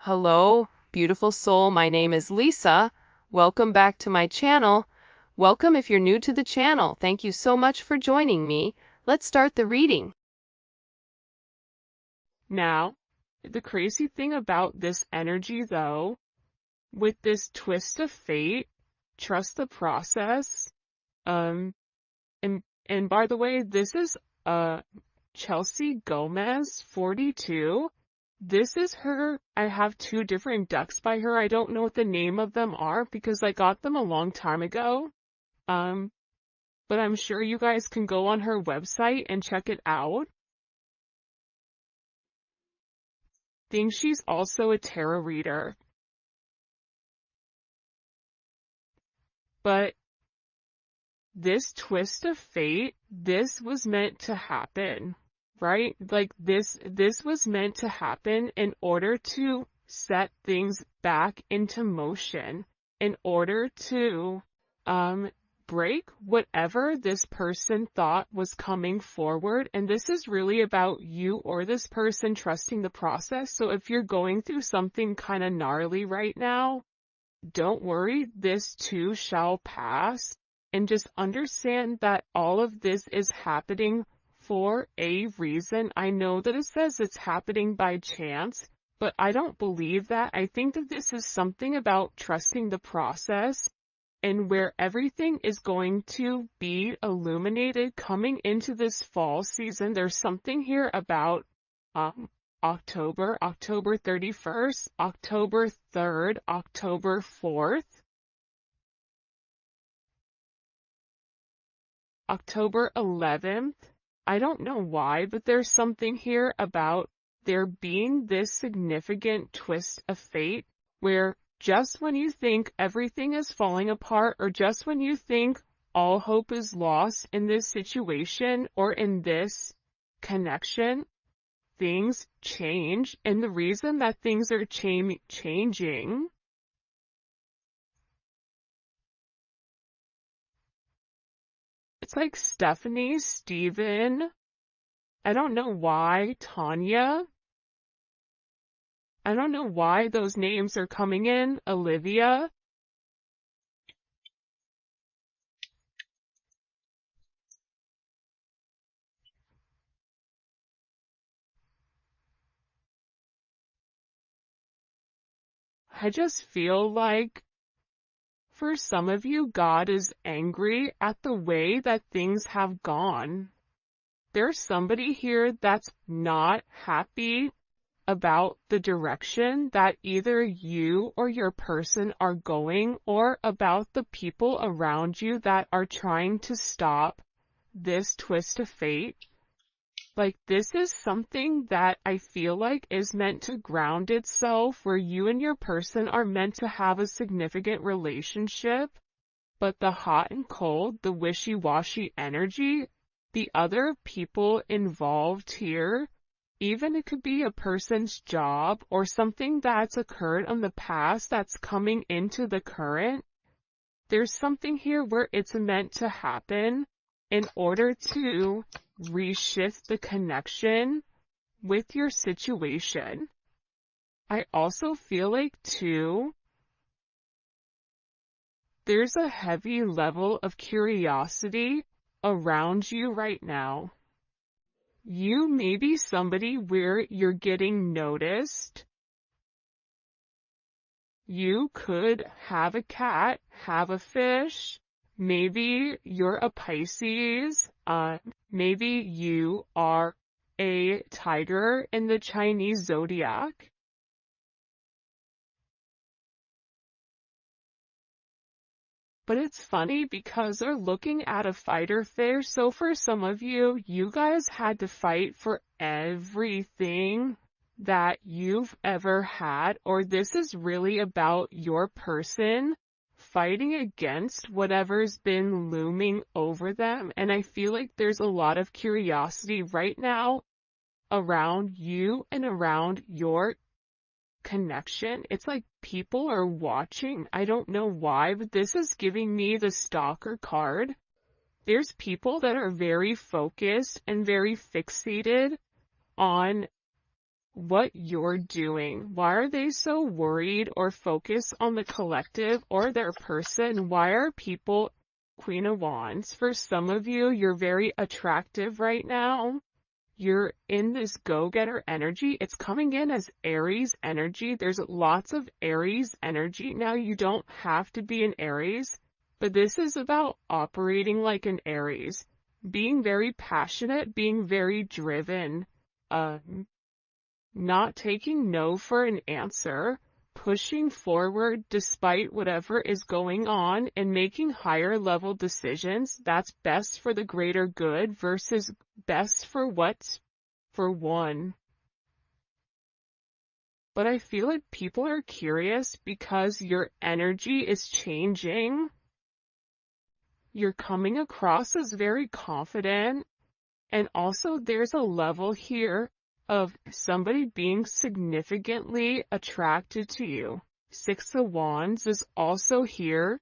Hello, beautiful soul. My name is Lisa. Welcome back to my channel. Welcome if you're new to the channel. Thank you so much for joining me. Let's start the reading. Now, the crazy thing about this energy, though, with this twist of fate, trust the process. Um, and by the way, this is Chelsea Gomez, 42. This is her. I have two different decks by her. I don't know what the name of them are because I got them a long time ago. Um, but I'm sure you guys can go on her website and check it out. Think she's also a tarot reader. But this twist of fate, this was meant to happen, right? Like this was meant to happen in order to set things back into motion, in order to break whatever this person thought was coming forward. And this is really about you or this person trusting the process. So if you're going through something kind of gnarly right now, don't worry, this too shall pass. And just understand that all of this is happening for a reason. I know that it says it's happening by chance, but I don't believe that. I think that this is something about trusting the process and where everything is going to be illuminated coming into this fall season. There's something here about October 31st, October 3rd, October 4th, October 11th. I don't know why, but there's something here about there being this significant twist of fate where just when you think everything is falling apart, or just when you think all hope is lost in this situation or in this connection, things change. And the reason that things are changing, it's like Stephanie, Steven, I don't know why, Tanya, I don't know why those names are coming in, Olivia. I just feel like for some of you, God is angry at the way that things have gone. There's somebody here that's not happy about the direction that either you or your person are going, or about the people around you that are trying to stop this twist of fate. Like, this is something that I feel like is meant to ground itself, where you and your person are meant to have a significant relationship, but the hot and cold, the wishy-washy energy, the other people involved here, even it could be a person's job or something that's occurred in the past that's coming into the current. There's something here where it's meant to happen in order to reshift the connection with your situation. I also feel like, too, there's a heavy level of curiosity around you right now. You may be somebody where you're getting noticed. You could have a cat, have a fish. Maybe you're a Pisces. Maybe you are a tiger in the Chinese zodiac. But it's funny because they're looking at a fighter fish. So for some of you, you guys had to fight for everything that you've ever had, or this is really about your person fighting against whatever's been looming over them. And I feel like there's a lot of curiosity right now around you and around your connection. It's like people are watching. I don't know why, but this is giving me the stalker card. There's people that are very focused and very fixated on what you're doing. Why are they so worried or focused on the collective or their person? Why are people Queen of Wands? For some of you, you're very attractive right now. You're in this go-getter energy. It's coming in as Aries energy. There's lots of Aries energy. Now, you don't have to be an Aries, but this is about operating like an Aries, being very passionate, being very driven, not taking no for an answer, pushing forward despite whatever is going on, and making higher level decisions that's best for the greater good versus best for what's for one. But I feel like people are curious because your energy is changing. You're coming across as very confident, and also there's a level here of somebody being significantly attracted to you. Six of Wands is also here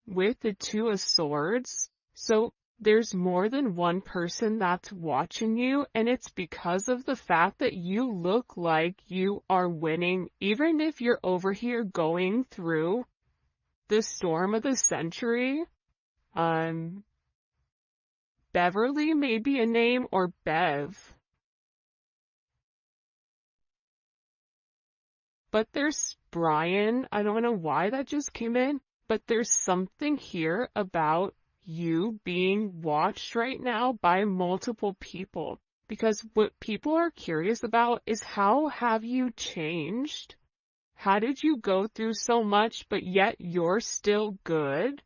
with the Two of Swords. So there's more than one person that's watching you, and it's because of the fact that you look like you are winning, even if you're over here going through the storm of the century. Beverly may be a name, or Bev. But there's Brian. I don't know why that just came in, but there's something here about you being watched right now by multiple people. Because what people are curious about is, how have you changed? How did you go through so much, but yet you're still good?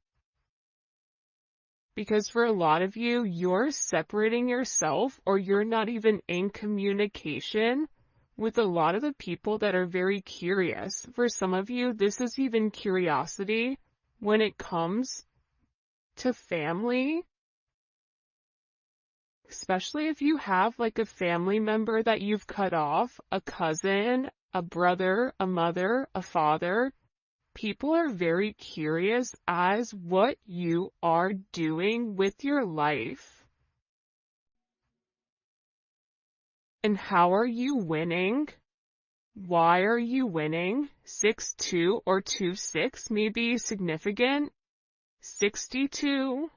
Because for a lot of you, you're separating yourself, or you're not even in communication with a lot of the people that are very curious. For some of you, this is even curiosity when it comes to family. Especially if you have like a family member that you've cut off, a cousin, a brother, a mother, a father. People are very curious as what you are doing with your life. And how are you winning? Why are you winning? 6-2 or 2-6 may be significant. 62,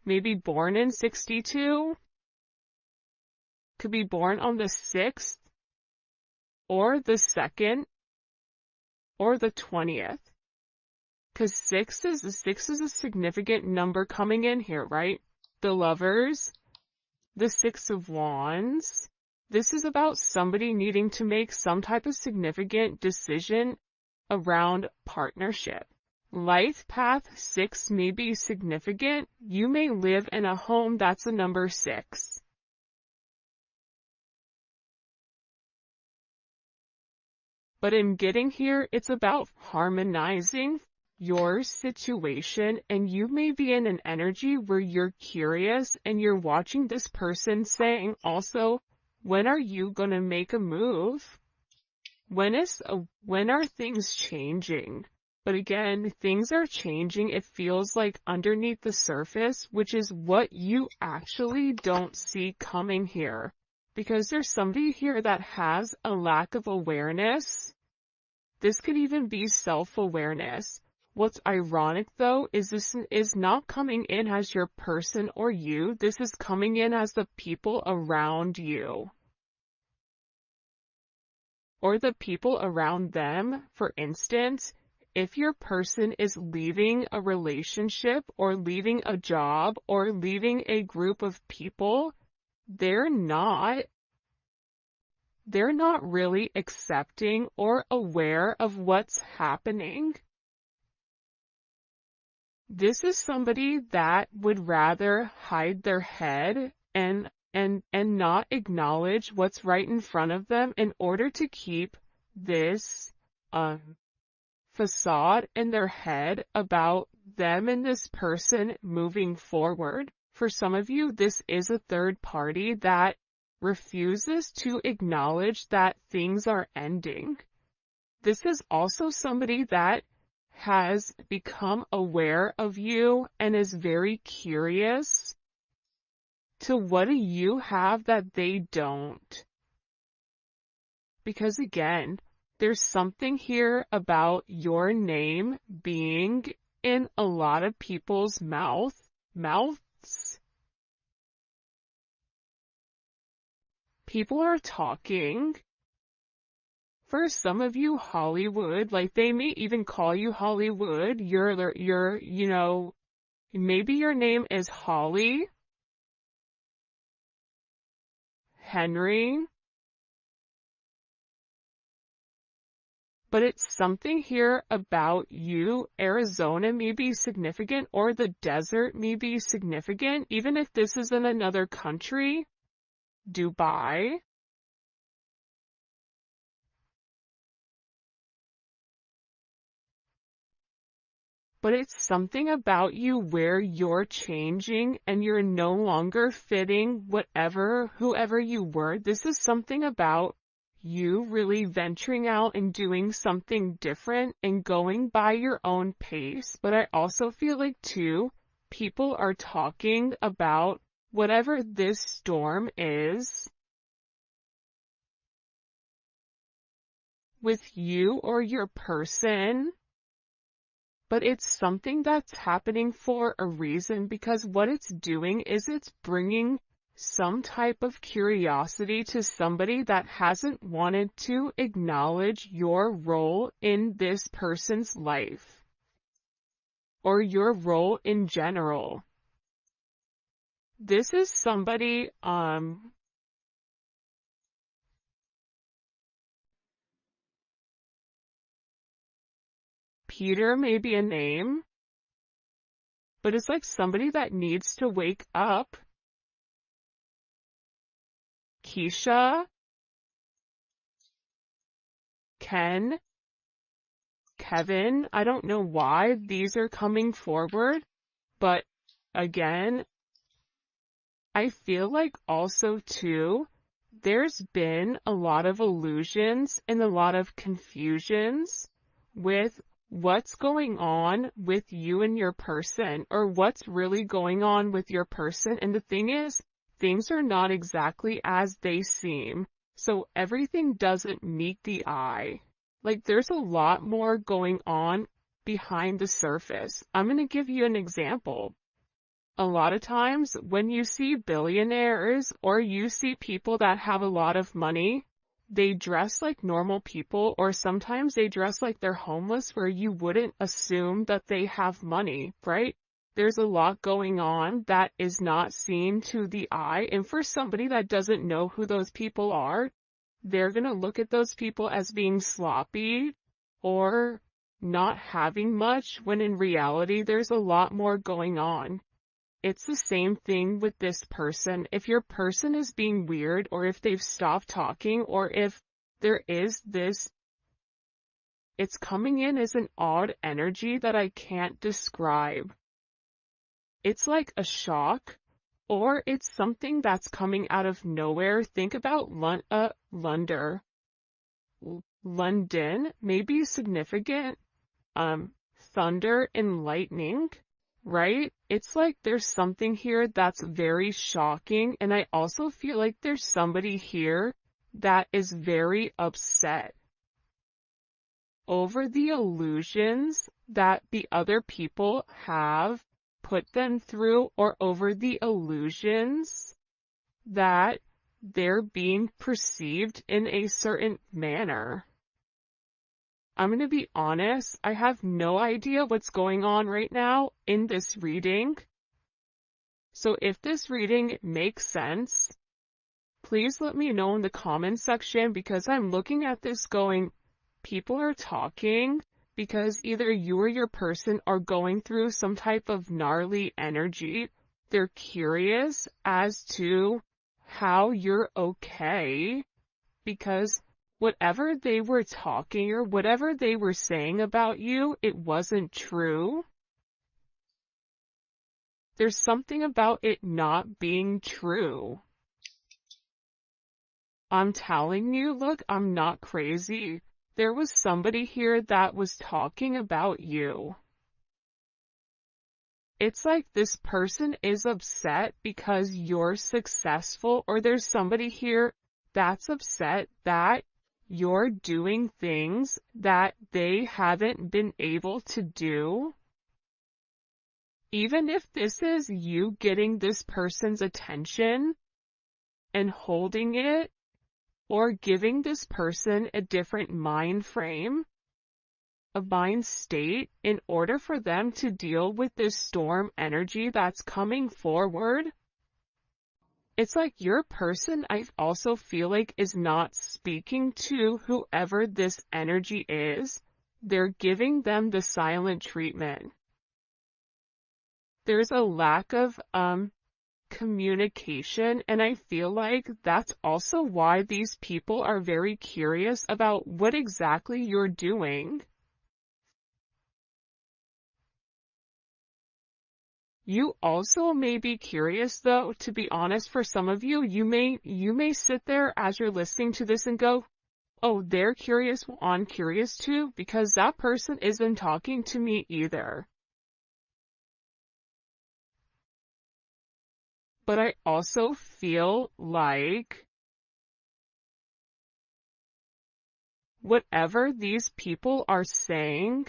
maybe born in 62. Could be born on the 6th, or the 2nd, or the 20th. Because 6 is a significant number coming in here, right? The Lovers, the Six of Wands. This is about somebody needing to make some type of significant decision around partnership. Life path 6 may be significant. You may live in a home that's a number 6. But in getting here, it's about harmonizing your situation, and you may be in an energy where you're curious and you're watching this person saying also, when are you going to make a move? When are things changing? But again, things are changing. It feels like underneath the surface, which is what you actually don't see coming here. Because there's somebody here that has a lack of awareness. This could even be self-awareness. What's ironic though is this is not coming in as your person or you. This is coming in as the people around you. Or the people around them. For instance, if your person is leaving a relationship or leaving a job or leaving a group of people, they're not really accepting or aware of what's happening. This is somebody that would rather hide their head and not acknowledge what's right in front of them in order to keep this facade in their head about them and this person moving forward. For some of you, this is a third party that refuses to acknowledge that things are ending. This is also somebody that has become aware of you and is very curious to what do you have that they don't. Because again, there's something here about your name being in a lot of people's mouths. People are talking. For some of you, Hollywood, like they may even call you Hollywood. Maybe your name is Holly, Henry, but it's something here about you. Arizona may be significant, or the desert may be significant, even if this is in another country. Dubai. But it's something about you where you're changing and you're no longer fitting whoever you were. This is something about you really venturing out and doing something different and going by your own pace. But I also feel like too, people are talking about whatever this storm is with you or your person. But it's something that's happening for a reason, because what it's doing is it's bringing some type of curiosity to somebody that hasn't wanted to acknowledge your role in this person's life or your role in general. This is somebody, Peter may be a name, but it's like somebody that needs to wake up. Keisha, Ken, Kevin, I don't know why these are coming forward, but again, I feel like also too, there's been a lot of illusions and a lot of confusions with what's going on with you and your person, or what's really going on with your person. And the thing is, things are not exactly as they seem. So everything doesn't meet the eye. Like there's a lot more going on behind the surface. I'm going to give you an example. A lot of times when you see billionaires or you see people that have a lot of money, they dress like normal people, or sometimes they dress like they're homeless, where you wouldn't assume that they have money, right? There's a lot going on that is not seen to the eye, and for somebody that doesn't know who those people are, they're going to look at those people as being sloppy or not having much, when in reality there's a lot more going on. It's the same thing with this person. If your person is being weird, or if they've stopped talking, or if there is this, it's coming in as an odd energy that I can't describe. It's like a shock, or it's something that's coming out of nowhere. Think about London may be significant, thunder and lightning. Right? It's like there's something here that's very shocking, and I also feel like there's somebody here that is very upset over the illusions that the other people have put them through, or over the illusions that they're being perceived in a certain manner. I'm going to be honest, I have no idea what's going on right now in this reading. So if this reading makes sense, please let me know in the comments section, because I'm looking at this going, people are talking because either you or your person are going through some type of gnarly energy. They're curious as to how you're okay, because whatever they were talking or whatever they were saying about you, it wasn't true. There's something about it not being true. I'm telling you, look, I'm not crazy. There was somebody here that was talking about you. It's like this person is upset because you're successful, or there's somebody here that's upset that you're doing things that they haven't been able to do. Even if this is you getting this person's attention and holding it, or giving this person a different mind frame, a mind state, in order for them to deal with this storm energy that's coming forward. It's like your person, I also feel like, is not speaking to whoever this energy is. They're giving them the silent treatment. There's a lack of communication, and I feel like that's also why these people are very curious about what exactly you're doing. You also may be curious, though, to be honest. For some of you, you may sit there as you're listening to this and go, oh, they're curious, well, I'm curious too, because that person isn't talking to me either. But I also feel like whatever these people are saying,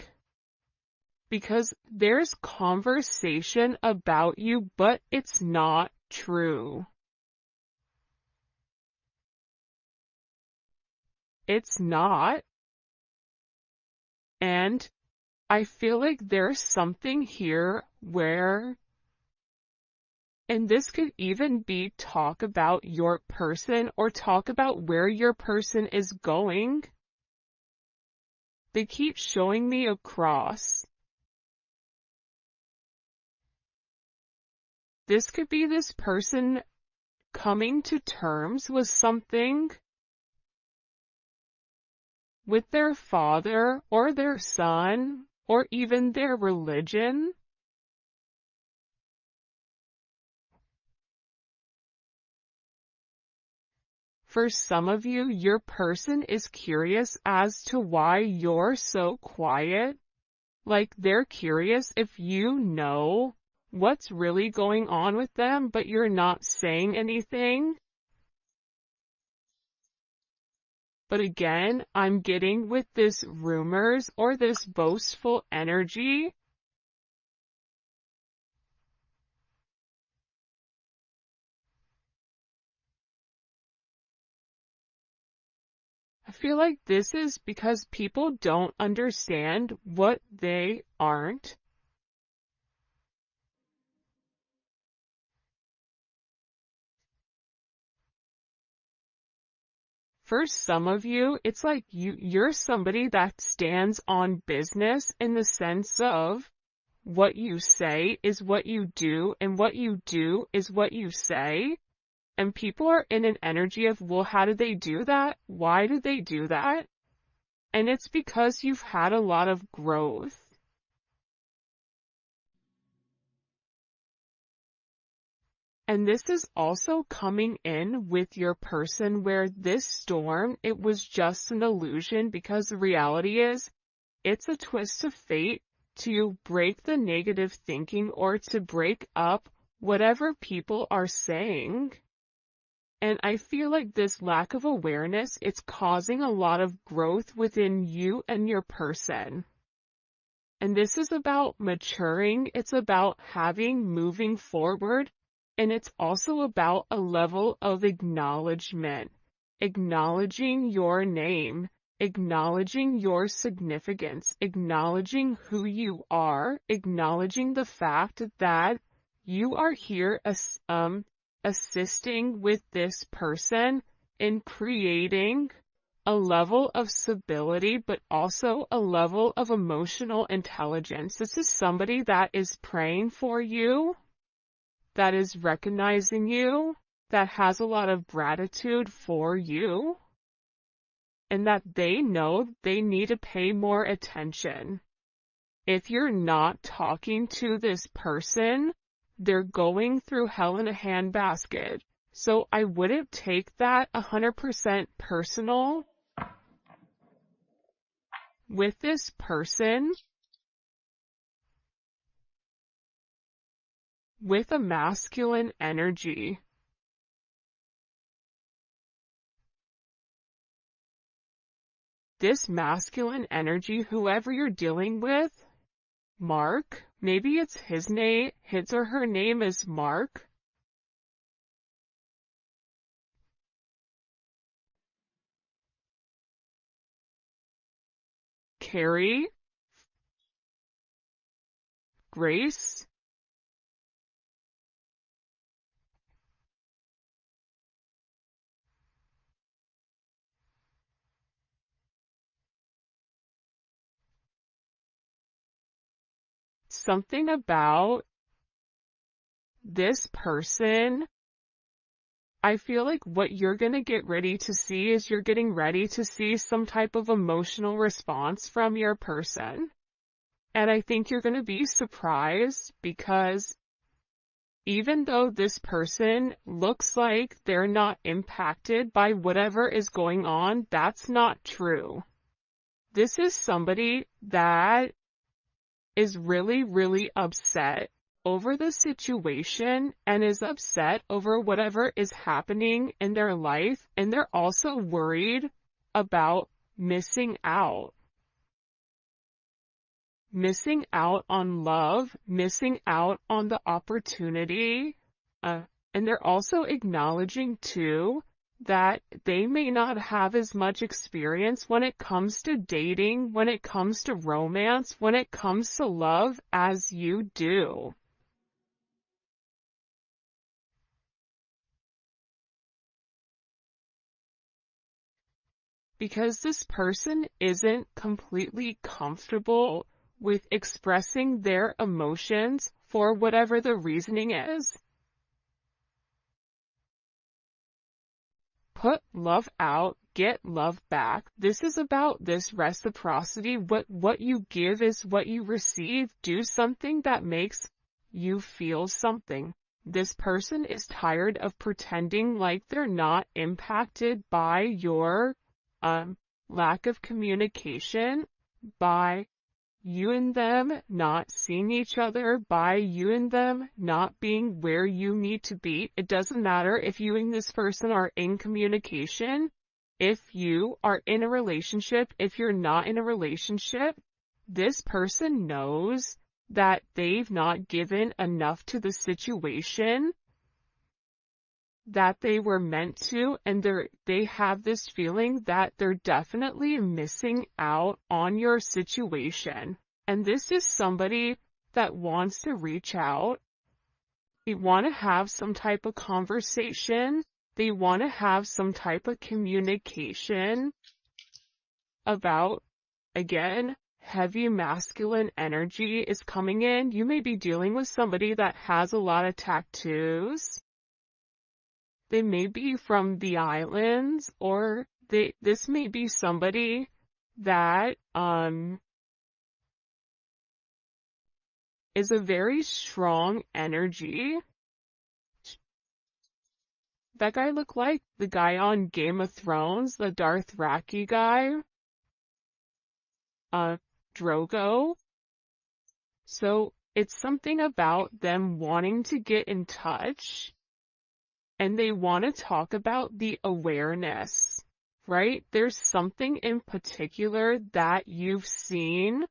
because there's conversation about you, but it's not true. It's not. And I feel like there's something here where, and this could even be talk about your person or talk about where your person is going. They keep showing me a cross. This could be this person coming to terms with something with their father or their son or even their religion. For some of you, your person is curious as to why you're so quiet. Like, they're curious if you know what's really going on with them, but you're not saying anything. But again, I'm getting with this rumors or this boastful energy. I feel like this is because people don't understand what they aren't. For some of you, it's like you're somebody that stands on business in the sense of what you say is what you do, and what you do is what you say. And people are in an energy of, well, how did they do that? Why did they do that? And it's because you've had a lot of growth. And this is also coming in with your person where this storm, it was just an illusion, because the reality is it's a twist of fate to break the negative thinking or to break up whatever people are saying. And I feel like this lack of awareness, it's causing a lot of growth within you and your person. And this is about maturing. It's about moving forward. And it's also about a level of acknowledgement, acknowledging your name, acknowledging your significance, acknowledging who you are, acknowledging the fact that you are here as assisting with this person in creating a level of stability, but also a level of emotional intelligence. This is somebody that is praying for you, that is recognizing you, that has a lot of gratitude for you, and that they know they need to pay more attention. If you're not talking to this person, they're going through hell in a handbasket. So I wouldn't take that 100% personal with this person with a masculine energy. this masculine energy, whoever you're dealing with, Mark, maybe it's his or her name is Mark. Carrie, Grace, something about this person. I feel like what you're going to get ready to see is you're getting ready to see some type of emotional response from your person. And I think you're going to be surprised because even though this person looks like they're not impacted by whatever is going on, that's not true. This is somebody that is really, really upset over the situation and is upset over whatever is happening in their life, and they're also worried about missing out. Missing out on love, missing out on the opportunity, and they're also acknowledging too that they may not have as much experience when it comes to dating, when it comes to romance, when it comes to love as you do. Because this person isn't completely comfortable with expressing their emotions for whatever the reasoning is. Put love out, get love back. This is about this reciprocity. What you give is what you receive. Do something that makes you feel something. This person is tired of pretending like they're not impacted by your lack of communication, by you and them not seeing each other, by you and them not being where you need to be. It doesn't matter if you and this person are in communication, if you are in a relationship, if you're not in a relationship, this person knows that they've not given enough to the situation that they were meant to, and they have this feeling that they're definitely missing out on your situation. And this is somebody that wants to reach out. They want to have some type of conversation. They want to have some type of communication about, again, heavy masculine energy is coming in. You may be dealing with somebody that has a lot of tattoos. They may be from the islands, or this may be somebody that is a very strong energy. That guy looked like the guy on Game of Thrones, the Dothraki guy. Drogo. So it's something about them wanting to get in touch. And they want to talk about the awareness, right? There's something in particular that you've seen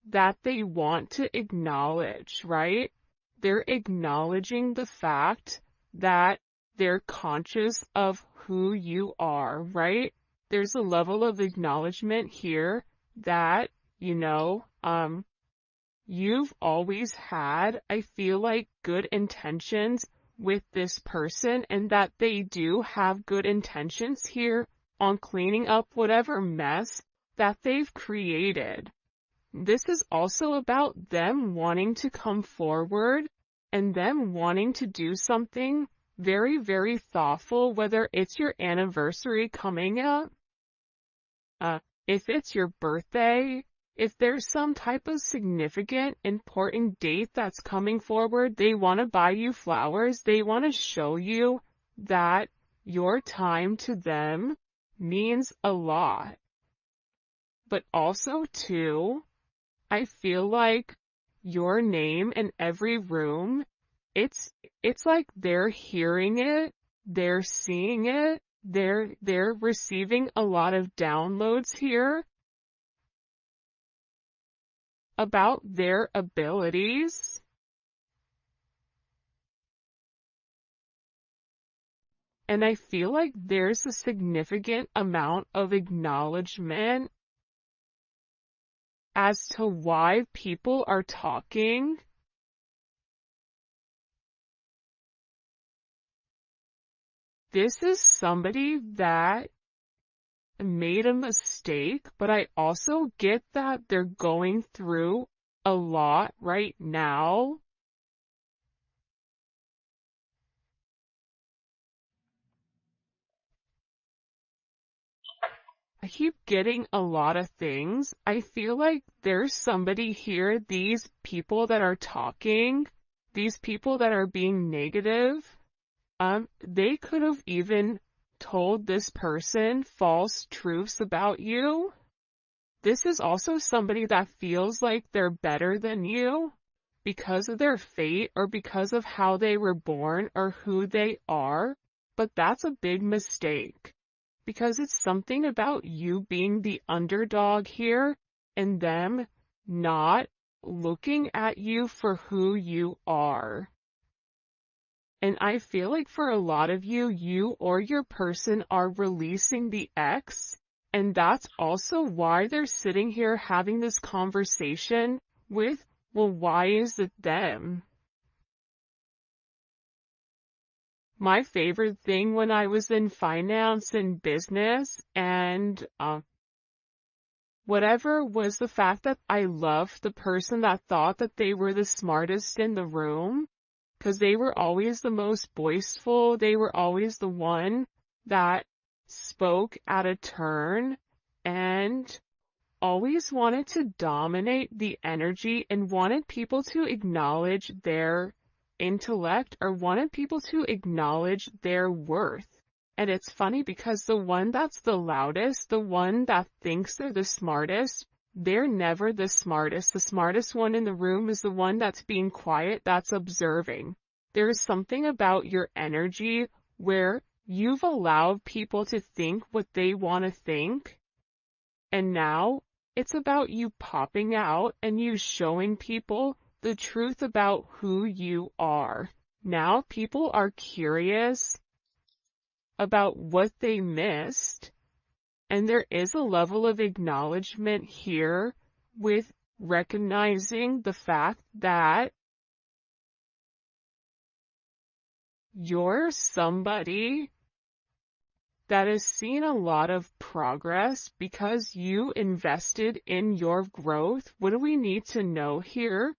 that they want to acknowledge, right? They're acknowledging the fact that they're conscious of who you are, right? There's a level of acknowledgement here that, you've always had, I feel like, good intentions with this person, and that they do have good intentions here on cleaning up whatever mess that they've created. This is also about them wanting to come forward and them wanting to do something very, very thoughtful, whether it's your anniversary coming up, if it's your birthday, if there's some type of significant, important date that's coming forward, they want to buy you flowers. They want to show you that your time to them means a lot. But also, too, I feel like your name in every room, it's like they're hearing it, they're seeing it, they're receiving a lot of downloads here. about their abilities. And I feel like there's a significant amount of acknowledgement as to why people are talking. This is somebody that made a mistake, but I also get that they're going through a lot right now. I keep getting a lot of things. I feel like there's somebody here, these people that are talking, these people that are being negative, they could have even told this person false truths about you. This is also somebody that feels like they're better than you because of their fate or because of how they were born or who they are, but that's a big mistake because it's something about you being the underdog here and them not looking at you for who you are. And I feel like for a lot of you, you or your person are releasing the ex, and that's also why they're sitting here having this conversation with, well, why is it them? My favorite thing when I was in finance and business and whatever was the fact that I loved the person that thought that they were the smartest in the room. Because they were always the most boastful, they were always the one that spoke at a turn and always wanted to dominate the energy and wanted people to acknowledge their intellect or wanted people to acknowledge their worth. And it's funny because the one that's the loudest, the one that thinks they're the smartest, they're never the smartest. The smartest one in the room is the one that's being quiet, that's observing. There is something about your energy where you've allowed people to think what they want to think. And now it's about you popping out and you showing people the truth about who you are. Now people are curious about what they missed. And there is a level of acknowledgement here with recognizing the fact that you're somebody that has seen a lot of progress because you invested in your growth. What do we need to know here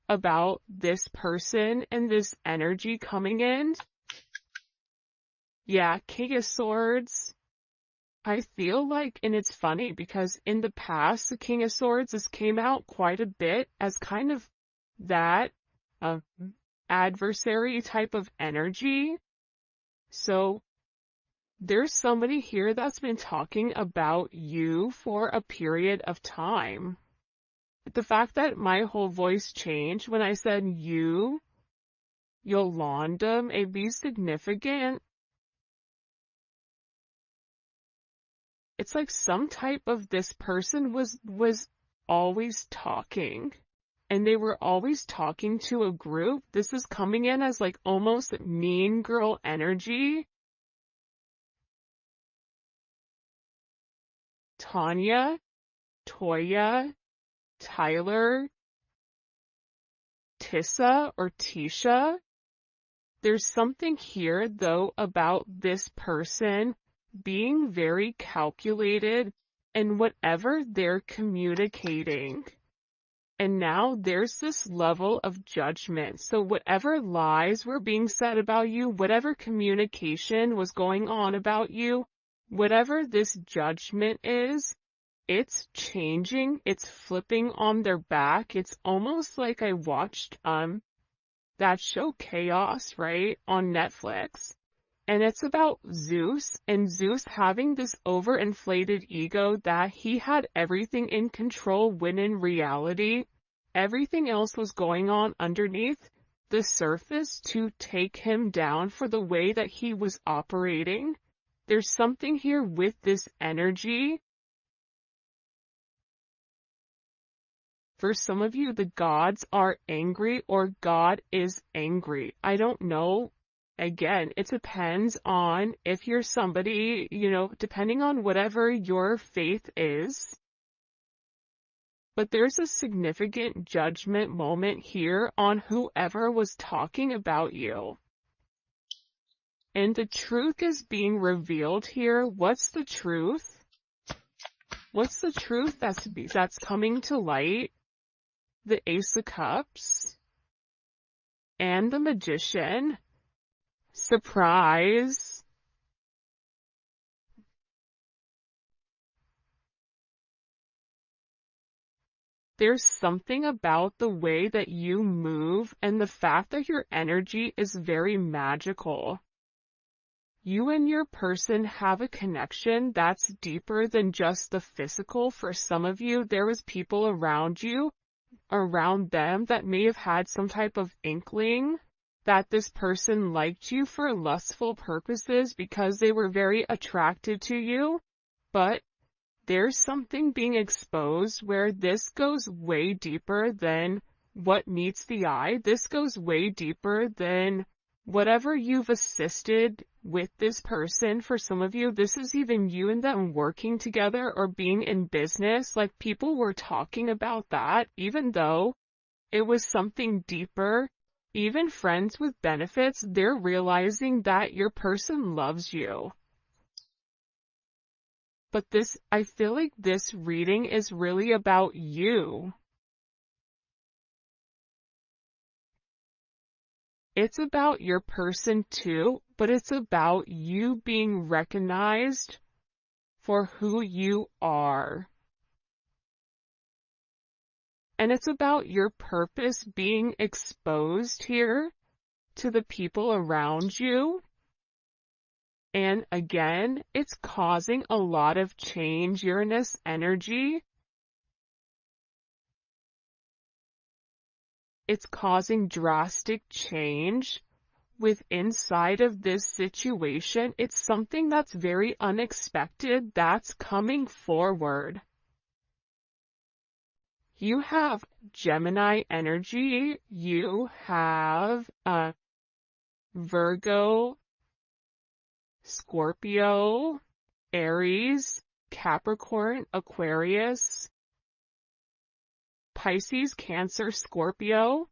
about this person and this energy coming in? Yeah, King of Swords. I feel like, and it's funny because in the past, the King of Swords has came out quite a bit as kind of that adversary type of energy. So there's somebody here that's been talking about you for a period of time. The fact that my whole voice changed when I said you, Yolanda, may be significant. It's like some type of this person was always talking. And they were always talking to a group. This is coming in as like almost mean girl energy. Tanya, Toya, Tyler, Tissa or Tisha. There's something here though about this person being very calculated in whatever they're communicating. And now there's this level of judgment. So whatever lies were being said about you, whatever communication was going on about you, whatever this judgment is, it's changing, it's flipping on their back. It's almost like I watched that show Chaos, right, on Netflix. And it's about Zeus, and Zeus having this overinflated ego that he had everything in control when in reality, everything else was going on underneath the surface to take him down for the way that he was operating. There's something here with this energy For some of you, the gods are angry or God is angry. I don't know. Again, it depends on if you're somebody, depending on whatever your faith is. But there's a significant judgment moment here on whoever was talking about you. And the truth is being revealed here. What's the truth? What's the truth that's coming to light? The Ace of Cups and the Magician. Surprise. There's something about the way that you move and the fact that your energy is very magical. You and your person have a connection that's deeper than just the physical. For some of you, there was people around you, around them, that may have had some type of inkling that this person liked you for lustful purposes because they were very attracted to you. But there's something being exposed where this goes way deeper than what meets the eye. This goes way deeper than whatever you've assisted with this person. For some of you, this is even you and them working together or being in business. Like, people were talking about that, even though it was something deeper. Even friends with benefits, they're realizing that your person loves you. But I feel like this reading is really about you. It's about your person too, but it's about you being recognized for who you are. And it's about your purpose being exposed here to the people around you. And again, it's causing a lot of change, Uranus energy. It's causing drastic change with inside of this situation. It's something that's very unexpected that's coming forward. You have Gemini energy. You have Virgo, Scorpio, Aries, Capricorn, Aquarius, Pisces, Cancer, Scorpio.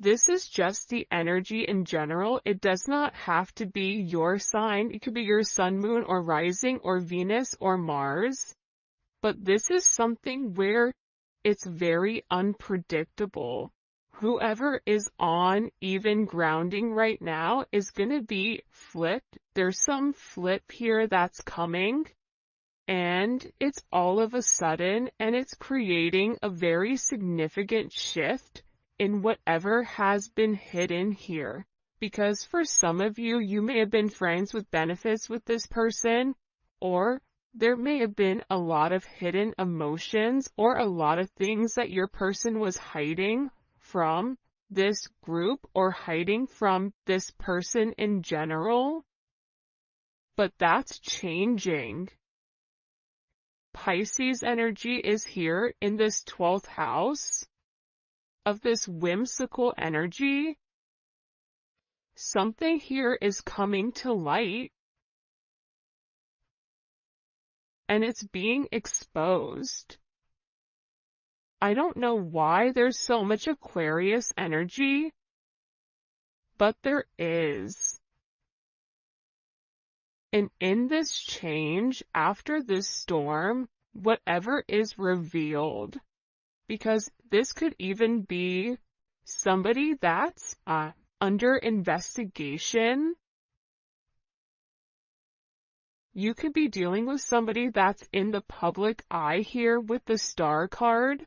This is just the energy in general. It does not have to be your sign. It could be your sun, moon, or rising, or Venus, or Mars. But this is something where it's very unpredictable. Whoever is on even grounding right now is going to be flipped. There's some flip here that's coming, and it's all of a sudden, and it's creating a very significant shift in whatever has been hidden here. Because for some of you, you may have been friends with benefits with this person, or there may have been a lot of hidden emotions or a lot of things that your person was hiding from this group or hiding from this person in general. But that's changing. Pisces energy is here in this 12th house of this whimsical energy. Something here is coming to light, and it's being exposed. I don't know why there's so much Aquarius energy, but there is. And in this change, after this storm, whatever is revealed, because this could even be somebody that's under investigation. You could be dealing with somebody that's in the public eye here with the Star card.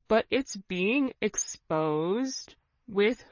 But it's being exposed with